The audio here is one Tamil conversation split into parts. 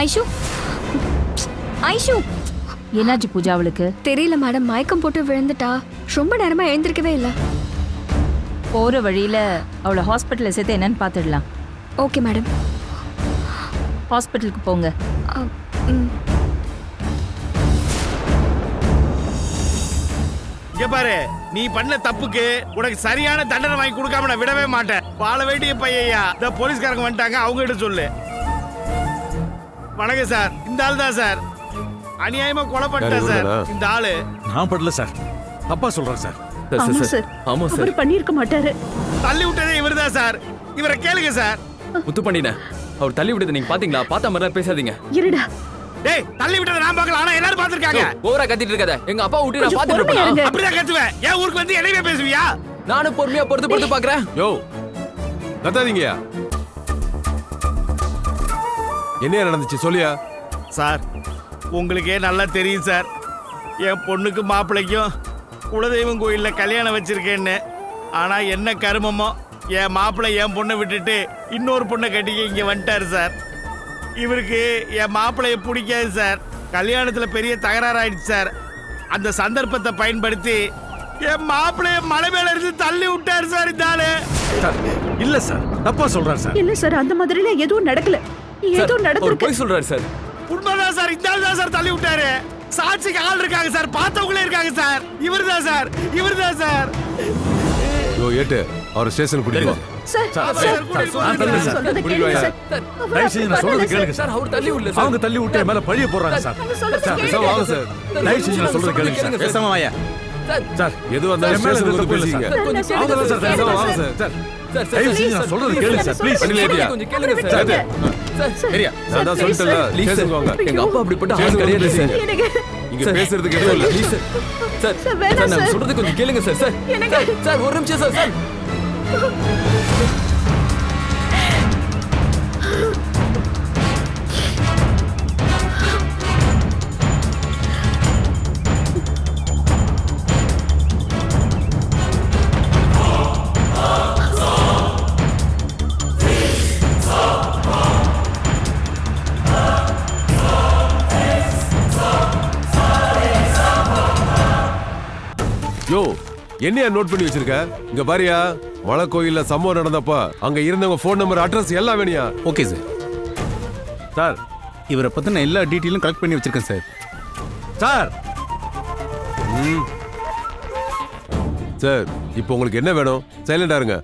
ஐஷு ஐஷு என்னாச்சு பூஜா அவளுக்கு? தெரியல மேடம், மயக்கம் போட்டு விழுந்துட்டா. ரொம்ப நேரமா எழுந்திருக்கவே இல்லை. போற வழியில அவளை ஹாஸ்பிட்டல்ல சேர்த்து என்னன்னு பார்த்துடலாம். Okay madam. ஹாஸ்பிட்டலுக்கு போங்க. இங்க பாரு, நீ பண்ண தப்புக்கு உனக்கு சரியான தண்டனை வாங்கி கொடுக்காம நான் விடவே மாட்டேன். வாழ வேண்டிய பையா இந்த போலீஸ்காரங்க வந்துட்டாங்க, அவங்க கிட்ட சொல்லு. வணக்கம் சார், இந்த ஆள் தான் சார். அநியாயமா கொலை பண்ணிட்டேன் சார் இந்த ஆளு. நான் பண்ணல சார், தப்பா சொல்றேன் சார். ஆமா சார், ஆமா சார், அவர் பண்ணிருக்க மாட்டாரு. தள்ளி விட்டதே இவர்தான் சார். இவரை கேளுங்க சார். முத்து பண்ணின அவர் தள்ளி விட்டது நீங்க பாத்தீங்களா? பார்த்த மாதிரி பேசாதீங்க. இருடா. டேய், தள்ளி விட்டதை நான் பார்க்கல, ஆனா எல்லாரும் பார்த்திருக்காங்க. ஓவரா கத்திட்டு இருக்காத. எங்க அப்பா விட்டு நான் பொறுமையா பாத்துட்டு இருங்க. அப்படிதான் கத்துவேன். ஏன் ஊருக்கு வந்து என்னைய பேசுவியா? நானும் பொறுமையா பொறுத்து பாக்குறேன். யோ கத்தாதீங்கயா. என்ன நடந்துச்சு சொல்லியா? சார், உங்களுக்கே நல்லா தெரியும் சார், என் பொண்ணுக்கு மாப்பிள்ளைக்கும் குலதெய்வம் கோயில்ல கல்யாணம் வச்சிருக்கேன்னு. ஆனா என்ன கருமமோ, என் மாப்பிள்ளை என் பொண்ணை விட்டுட்டு இன்னொரு பொண்ணை கட்டிக்க இங்க வந்துட்டாரு சார். இவருக்கு என் மாப்பிள்ளைய பிடிக்காது சார். கல்யாணத்துல பெரிய தகராறு ஆயிடுச்சு சார். அந்த சந்தர்ப்பத்தை பயன்படுத்தி என் மாப்பிள்ளைய மலை மேல இருந்து தள்ளி விட்டாரு சார் இந்த ஆளு. சார், இல்ல சார், தப்பா சொல்றாரு சார். இல்ல சார், அந்த மாதிரிலாம் எதுவும் நடக்கல. ஏதோ அவர் நடந்திருக்கு. போய் சொல்றாரு சார். உண்மைதான் சார், இந்த ஆள் தான் சார் தள்ளி விட்டாரு. சாட்சிக்கு ஆள் இருக்காங்க சார், பார்த்தவங்களே இருக்காங்க சார். இவர்தான் சார், இவர்தான் சார். யோ ஏட்டு அவர் ஸ்டேஷன் கூட்டிட்டு வா. சார், சார், சார், நான் தள்ளுறேன் சார். சொல்றதை புரியுது கேளுங்க சார். சார். தயவு செஞ்சு நான் சொல்றது கேளுங்க சார், சார். அவர் தள்ளி விடல சார். அவங்க தள்ளி விட்டு என் மேல பழிய போடுறாங்க சார். சொல்றதை சார், கேளுங்க. பேசாம வாங்க சார். தயவு செஞ்சு நான் சொல்றது கேளுங்க சார். பேசாம வாயா. சார், சார், எது வந்தாலும் என் மேல ஸ்டேஷன் எந்த வந்து தப்பும் இல்ல பேசிங்க. சார். கொஞ்சம் அவங்க தான் சார், கேளுங்க பேசாம சார். வாங்க சார். சார். சார், தயவு செஞ்சு சார், நான் சொல்றது கேளுங்க சார், ப்ளீஸ். பண்ணிலேட்டியா? கொஞ்சம் கேளுங்க சார். சார், சரியா? நான் தான் சொல்லிட்டேன்ல, ப்ளீஸ் சார். ஸ்டேஷனுக்கு வாங்க. எங்க அப்பா அப்படிப்பட்ட ஆள் ஸ்டேஷனுக்கு கிடையாது வந்து சார். பேசிங்க. எனக்கு இங்க சார், பேசுறதுக்கு எதுவும் இல்ல. Please sir. சார், சார், வேணாம் சார், நான் சார். சொல்றது கொஞ்சம் கேளுங்க சார். சார், சார், சார், ஒரு நிமிஷம் சார். சார், யோ என்னையா நோட் பண்ணி வச்சிருக்க? இங்க பாரியா, மலை கோயில்ல சம்பவம் நடந்தப்ப அங்க இருந்தவங்க போன் நம்பர், அட்ரஸ் எல்லாம் வேணியா? Okay sir. சார், இவரை பத்தின எல்லா டீட்டெயிலும் கலெக்ட் பண்ணி வச்சிருக்கேன் சார். சார், சார் இப்போ உங்களுக்கு என்ன வேணும்? சைலண்டா இருங்க.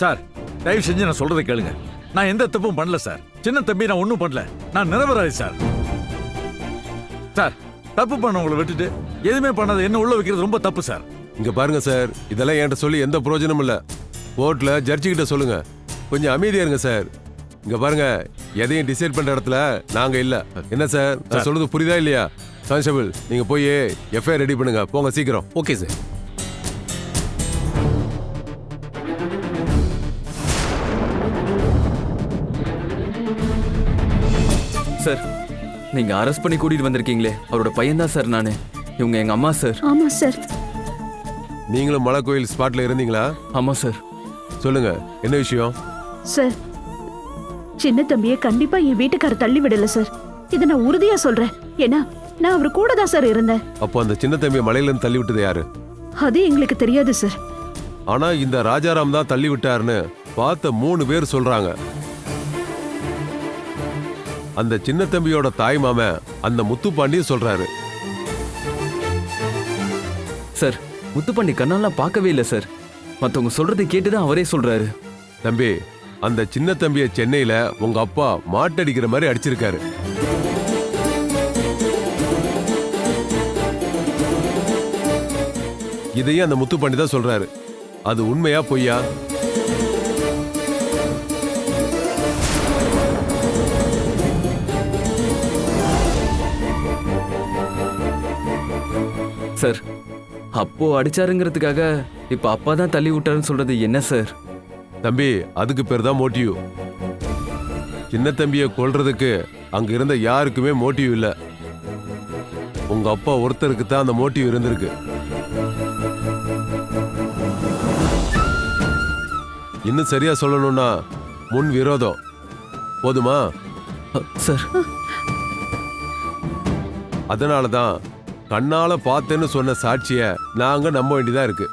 சார், தயவு செஞ்சு நான் சொல்றதை கேளுங்க. நான் எந்த தப்பும் பண்ணல சார். சின்ன தம்பி நான் ஒண்ணும் பண்ணல. நான் நிரபராதி சார். சார், தப்பு பண்ணவங்களை விட்டுட்டு எதுவுமே பண்ணாத என்ன உள்ள வைக்கிறது ரொம்ப தப்பு சார். இங்க பாருங்க சார், இதெல்லாம் என்கிட்ட சொல்லி எந்த பிரயோஜனமும் இல்ல. கோர்ட்ல ஜட்ஜி கிட்ட சொல்லுங்க. கொஞ்சம் அமைதியா இருங்க சார். இங்க பாருங்க, எதையும் டிசைட் பண்ற இடத்துல நாங்க இல்ல. என்ன சார், நான் சொல்றது புரியுதா இல்லையா? கான்ஸ்டபிள், நீங்க போய் எஃப்ஐஆர் ரெடி பண்ணுங்க. போங்க சீக்கிரம். Okay sir. சார், நீங்க அரெஸ்ட் பண்ணி கூட்டிட்டு வந்திருக்கீங்களே, அவரோட பையன் தான் சார் நானு. இவங்க எங்க அம்மா சார். ஆமா சார். நீங்களும் மலை கோயில் ஸ்பாட்ல இருந்தீங்களா? ஆமா சார். சொல்லுங்க, என்ன விஷயம்? சார், சின்ன தம்பியை கண்டிப்பா என் வீட்டுக்காரர் தள்ளி விடல சார். இதை நான் உறுதியா சொல்றேன். ஏன்னா நான் அவர் கூட தான் சார் இருந்தேன். அப்போ அந்த சின்ன தம்பியை மலையில இருந்து தள்ளி விட்டது யாரு? அது எங்களுக்கு தெரியாது சார். ஆனா இந்த ராஜாராம் தான் தள்ளி விட்டாருன்னு பார்த்த 3 பேர் சொல்றாங்க. அந்த சின்ன தம்பியோட தாய் மாமன் அந்த முத்துப்பாண்டியும் சொல்றாரு. சார், முத்துப்பாண்டி கண்ணெல்லாம் பார்க்கவே இல்லை சார். மற்றவங்க சொல்றதை கேட்டுதான் அவரே சொல்றாரு. தம்பி, அந்த சின்ன தம்பியை சென்னையில உங்க அப்பா மாட்டடிக்கிற மாதிரி அடிச்சிருக்காரு. இதையும் அந்த முத்துப்பாண்டி தான் சொல்றாரு. அது உண்மையா பொய்யா? சார், அப்போ அடிச்சாருங்கிறதுக்காக இப்ப அப்பா தான் தள்ளி விட்டாருன்னு சொல்றது என்ன சார்? தம்பி, அதுக்கு பேர் தான் மோட்டிவ். சின்ன தம்பியை கொல்றதுக்கு அங்க இருந்த யாருக்குமே மோட்டிவ் இல்ல. உங்க அப்பா ஒருத்தருக்கு தான் அந்த மோட்டிவ் இருந்திருக்கு. இன்னும் சரியா சொல்லணும்னா முன் விரோதம். போதுமா? சார், அதனால தான் கண்ணால பார்த்தேன்னு சொன்ன சாட்சிய நாங்க நம்ப வேண்டியதா இருக்கு.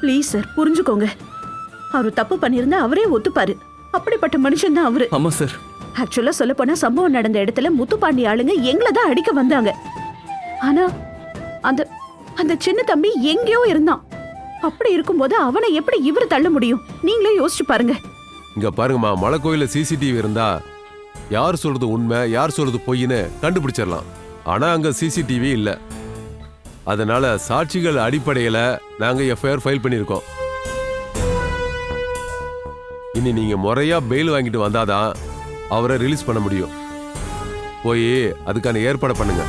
ப்ளீஸ் சார் புரிஞ்சுக்கோங்க. அவர் தப்பு பண்ணியிருந்தா அவரே ஒத்துப்பாரு. அப்படிப்பட்ட மனுஷன் தான் அவரு. ஆமா சார். ஆக்சுவலா சொல்ல போனா சம்பவம் நடந்த இடத்துல முத்துப்பாண்டி ஆளுங்க எங்களை தான் அடிக்க வந்தாங்க. ஆனா அந்த அந்த சின்ன தம்பி எங்கேயோ இருந்தான். அப்படி இருக்கும்போது அவனை எப்படி இவரு தள்ள முடியும்? நீங்களே யோசிச்சு பாருங்க. இங்க பாருங்கம்மா, மலை கோயில சிசிடிவி இருந்தா யார் சொல்றது உண்மை யார் சொல்றது பொய்ன்னு கண்டுபிடிச்சிடலாம். ஆனா அங்க சிசிடிவி இல்ல. அதனால சாட்சிகள் அடிப்படையில நாங்க எஃப்ஐஆர் ஃபைல் பண்ணியிருக்கோம். இனி நீங்க முறையா பெயில் வாங்கிட்டு வந்தாதான் அவரை ரிலீஸ் பண்ண முடியும். போய் அதுக்கான ஏற்பாடு பண்ணுங்க.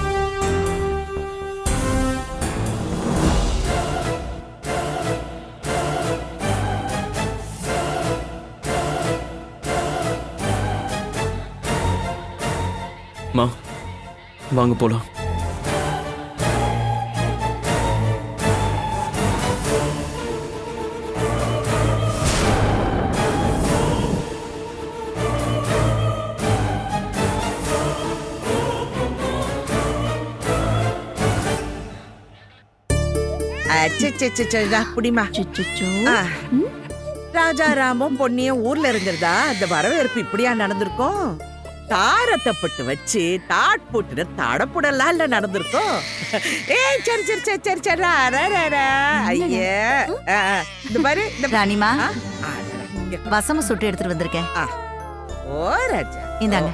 மா வாங்க போலாம். புடிமா ராஜாராமும் பொன்னியும் ஊர்ல இருந்திருந்தா அந்த வரவேற்பு இப்படியா நடந்திருக்கும்? தாரத்தப்பட்டு வச்சு தாட் போட்டு தடப்புடலாம் இல்ல நடந்திருக்கும். ஏய் சரி சரி சரி சரி சரி ஐயா இந்த பாரு இந்த ராணிமா வசம சுட்டு எடுத்துட்டு வந்திருக்கேன். ஓ ராஜா இந்தாங்க.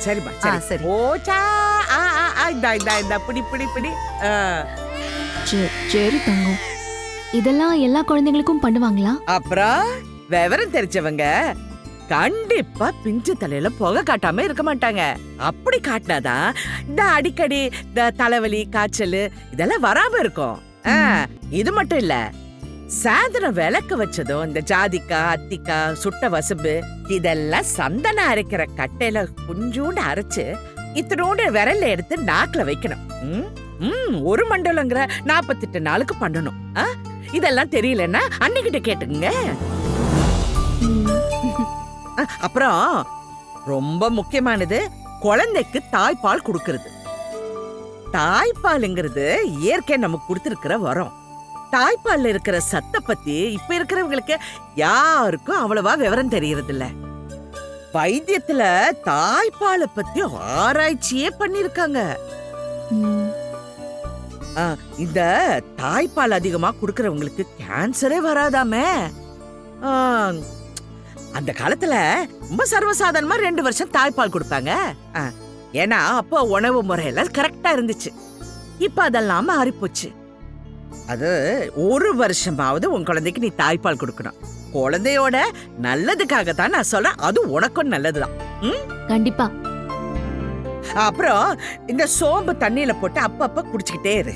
சரிம்மா சரி. சரி. ஓச்சா இந்த பிடி பிடி பிடி. சரி தங்கம், இதெல்லாம் எல்லா குழந்தைங்களுக்கும் பண்ணுவாங்களா? அப்புறம் விவரம் தெரிஞ்சவங்க கண்டிப்பா பிஞ்சு தலையில புகை காட்டாம இருக்க மாட்டாங்க. அப்படி காட்டினாதான் இந்த அடிக்கடி இந்த தலைவலி காய்ச்சல் இதெல்லாம் வராம இருக்கும். இது மட்டும் இல்ல, சாயந்தரம் விளக்கு வச்சதும் இந்த ஜாதிக்காய் அத்திக்காய் சுட்ட வசம்பு இதெல்லாம் சந்தனம் அரைக்கிற கட்டையில கொஞ்சோண்டு அரைச்சு இத்தனோட விரல்ல எடுத்து நாக்குல வைக்கணும். ஒரு மண்டலங்கிற 48 நாளுக்கு பண்ணணும். இதெல்லாம் தெரியலன்னா அன்னைக்கிட்ட கேட்டுங்க. அப்புறம் ரொம்ப முக்கியமானது குழந்தைக்கு தாய்ப்பால் கொடுக்கறது. தாய்ப்பாலுங்கிறது இயற்கை நமக்கு கொடுத்திருக்கிற வரம். தாய்ப்பால்ல இருக்கிற சத்த பத்தி இப்ப இருக்கிறவங்களுக்கு யாருக்கும் அவ்வளவா விவரம் தெரியறது இல்ல. வைத்தியத்துல தாய்ப்பாலை பத்தி ஆராய்ச்சியே பண்ணிருக்காங்க. இந்த தாய்ப்பால் அதிகமா குடுக்கறவங்களுக்கு கேன்சரே வராதாமே. அந்த காலத்துல ரொம்ப சர்வசாதாரணமா 2 வருஷம் தாய்ப்பால் கொடுப்பாங்க. ஏன்னா அப்போ உணவு முறையெல்லாம் கரெக்டா இருந்துச்சு. இப்ப அதெல்லாம் மாறிப்போச்சு. அது 1 வருஷமாவது உன் குழந்தைக்கு நீ தாய்ப்பால் கொடுக்கணும். குழந்தையோட நல்லதுக்காக தான் நான் சொல்றேன். அது உனக்கும் நல்லதுதான். கண்டிப்பா. அப்புறம் இந்த சோம்பு தண்ணியில போட்டு அப்பப்ப குடிச்சுக்கிட்டே இரு.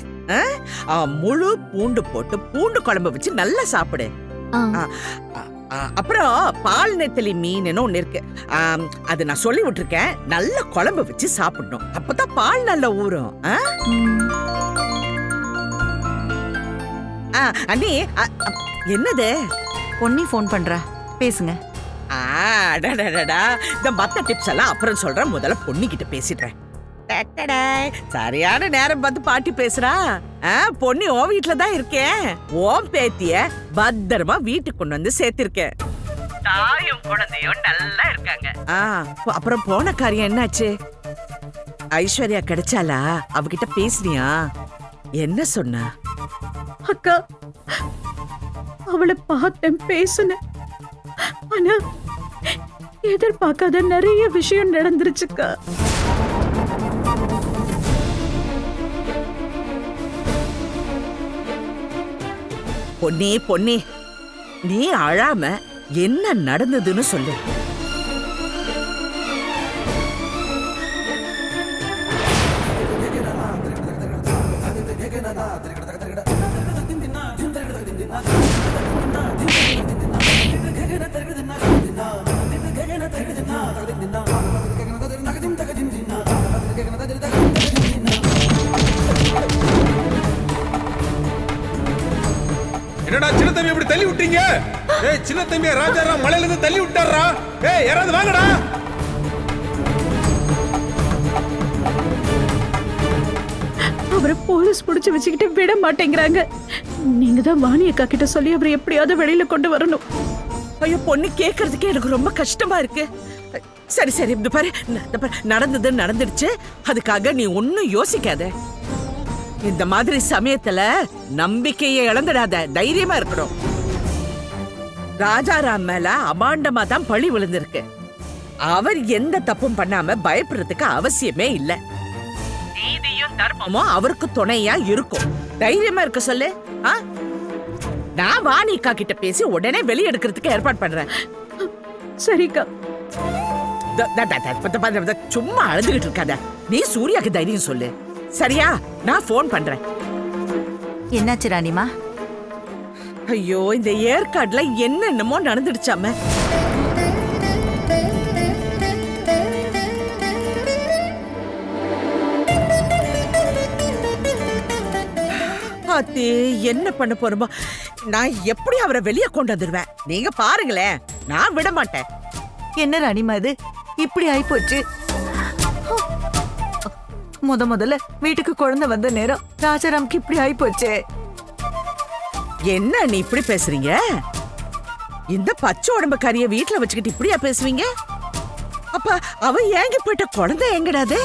முழு பூண்டு போட்டு பூண்டு குழம்பு வச்சு நல்லா சாப்பிடு. அப்புறம் பால் நெத்தலி மீன் ஒண்ணு இருக்கு, அது நான் சொல்லி விட்டுருக்கேன். நல்ல குழம்பு வச்சு சாப்பிடணும். அப்பதான் பால் நல்லா ஊறும். அண்ணி என்னது? பொன்னி போன் பண்ற, பேசுங்க. இந்த மத்த டிப்ஸ் எல்லாம் அப்புறம் சொல்றேன். முதல்ல பொன்னிக்கிட்ட பேசிடுறேன். சரியான நேரம் பார்த்து பாட்டி பேசுறா. பொன்னி ஓ வீட்டுல தான் இருக்கேன். ஓம் பேத்திய பத்திரமா வீட்டுக்கு கொண்டு வந்து சேர்த்திருக்கேன். தாயும் குழந்தையும் நல்லா இருக்காங்க. அப்புறம் போன காரியம் என்னாச்சு? ஐஸ்வர்யா கிடைச்சாலா? அவகிட்ட பேசுனியா? என்ன சொன்னா? அக்கா, அவளை பார்த்தேன், பேசுனேன். ஆனா எதிர்பார்க்காத நிறைய விஷயம் நடந்துருச்சுக்கா. பொன்னி பொன்னி, நீ அழாம என்ன நடந்ததுன்னு சொல்லு. என்னடா சின்ன தம்பி இப்படி தள்ளி விட்டீங்க? ஏய் சின்ன தம்பி ராஜாராம் மலையில இருந்து தள்ளி விட்டாரா? ஏய் யாராவது வாங்கடா. அவரை போலீஸ் புடிச்சு வச்சுக்கிட்டு விட மாட்டேங்கிறாங்க. நீங்க தான் வாணி அக்கா கிட்ட சொல்லி அவரை எப்படியாவது வெளியில கொண்டு வரணும். ஐயோ பொண்ணு கேக்குறதுக்கே எனக்கு ரொம்ப கஷ்டமா இருக்கு. சரி சரி இந்த பாரு நடந்தது நடந்துடுச்சு. அதுக்காக நீ ஒன்னும் யோசிக்காத. இந்த மாதிரி சமயத்துல நம்பிக்கையை இழந்துடாத, தைரியமா இருக்கணும். ராஜாராம் மேல அபாண்டமா தான் பழி விழுந்திருக்கு. அவர் எந்த தப்பும் பண்ணாம பயப்படுறதுக்கு அவசியமே இல்ல. நீதியும் தர்மமும் அவருக்கு துணையா இருக்கும். தைரியமா இருக்க சொல்லு. நான் வாணிகா கிட்ட பேசி உடனே வெளியெடுக்கிறதுக்கு ஏற்பாடு பண்றேன். சரிக்கா. சும்மா அழுதுகிட்டு இருக்காத. நீ சூர்யாக்கு தைரியம் சொல்லு. சரியா? நான் போன் பண்றேன். என்னாச்சு ராணிமா? ஐயோ இந்த ஏற்காடுல என்னென்னமோ நடந்துடுச்சாம. என்ன பண்ண போறோமோ. நான் எப்படி அவரை வெளியே கொண்டு வந்துருவேன். நீங்க பாருங்களேன், நான் விட மாட்டேன். என்ன ராணிமா இது இப்படி ஆயிப்போச்சு? முதல்ல வீட்டுக்கு குழந்தை வந்த நேரம் ராஜாராம்க்கு இப்படி ஆயிப்போச்சு. என்ன நீ இப்படி பேசுறீங்க? இந்த பச்சை உடம்பு கறிய வீட்டுல வச்சுக்கிட்டு இப்படியா பேசுவீங்க? அப்ப அவ ஏங்கி போயிட்ட குழந்தை எங்கடாது?